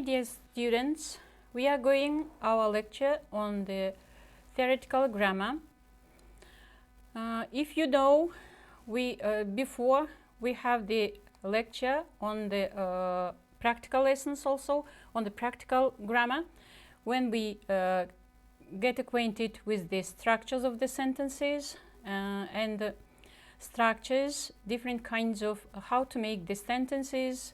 dear students, we are going our lecture on the theoretical grammar. If you know, before we have the lecture on the practical lessons, also on the practical grammar, when we get acquainted with the structures of the sentences and the structures, different kinds of how to make the sentences,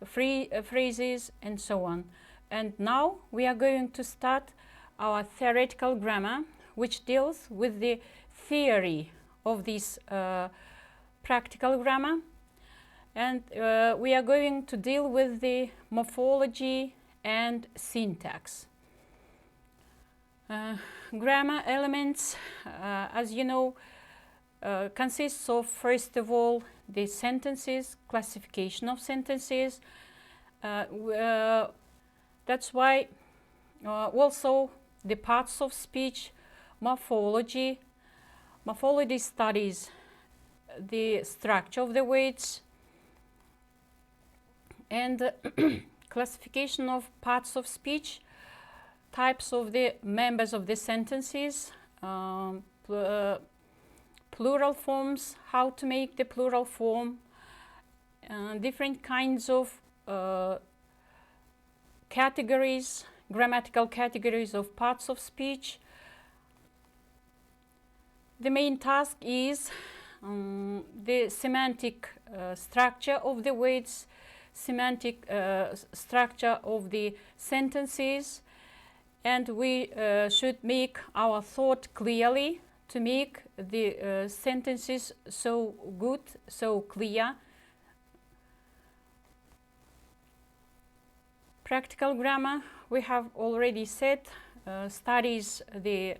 phrases, and so on. And now we are going to start our theoretical grammar, which deals with the theory of this practical grammar. And we are going to deal with the morphology and syntax. Grammar elements, as you know, consists of, first of all, the sentences, classification of sentences. That's why also the parts of speech, morphology. Morphology studies the structure of the words, and classification of parts of speech, types of the members of the sentences, plural forms, how to make the plural form, different kinds of categories, grammatical categories of parts of speech. The main task is the semantic structure of the words, semantic structure of the sentences, and we should make our thought clearly to make the sentences so good, so clear. Practical grammar, we have already said, studies the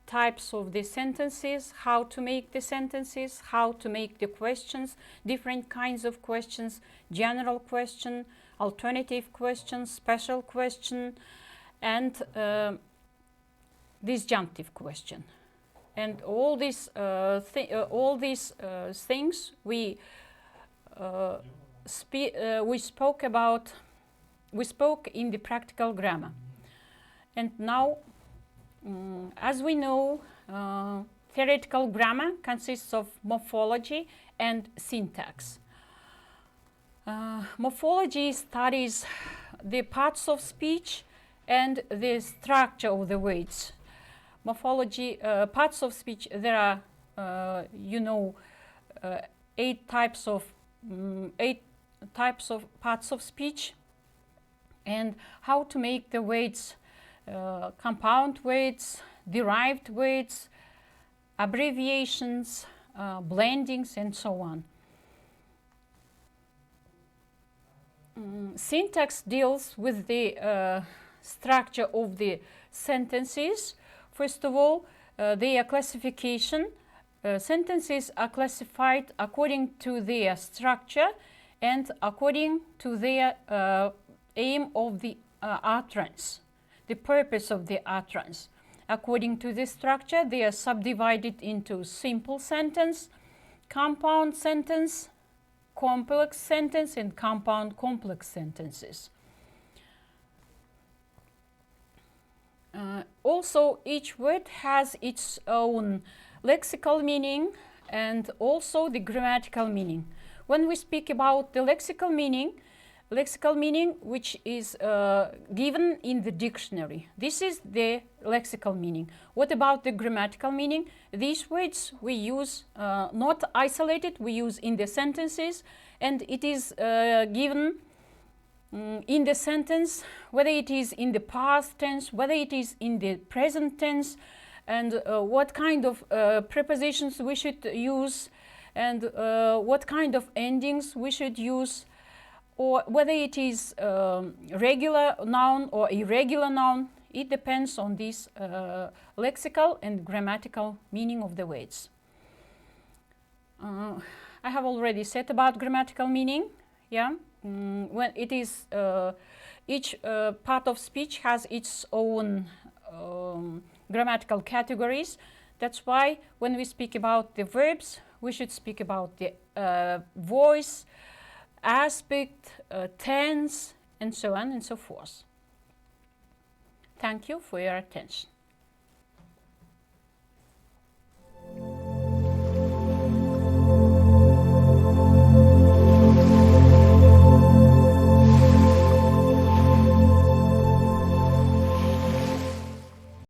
types of the sentences, how to make the sentences, how to make the questions, different kinds of questions, general question, alternative question, special question, and disjunctive question. And all these things we spoke in the practical grammar. And now, as we know, theoretical grammar consists of morphology and syntax. Morphology studies the parts of speech and the structure of the words. Morphology, parts of speech, there are, eight types of parts of speech, and how to make the words compound words, derived words, abbreviations, blendings, and so on. Syntax deals with the structure of the sentences. First of all, their classification. Sentences are classified according to their structure and according to their aim of the utterance, the purpose of the utterance. According to this structure, they are subdivided into simple sentence, compound sentence, complex sentence, and compound complex sentences. Also, each word has its own lexical meaning and also the grammatical meaning. When we speak about the lexical meaning which is given in the dictionary. This is the lexical meaning. What about the grammatical meaning? These words we use not isolated, we use in the sentences, and it is given in the sentence, whether it is in the past tense, whether it is in the present tense, and what kind of prepositions we should use, and what kind of endings we should use, or whether it is regular noun or irregular noun. It depends on this lexical and grammatical meaning of the words. I have already said about grammatical meaning. Yeah, when it is each part of speech has its own grammatical categories. That's why when we speak about the verbs, we should speak about the voice, aspect, tense, and so on and so forth. Thank you for your attention.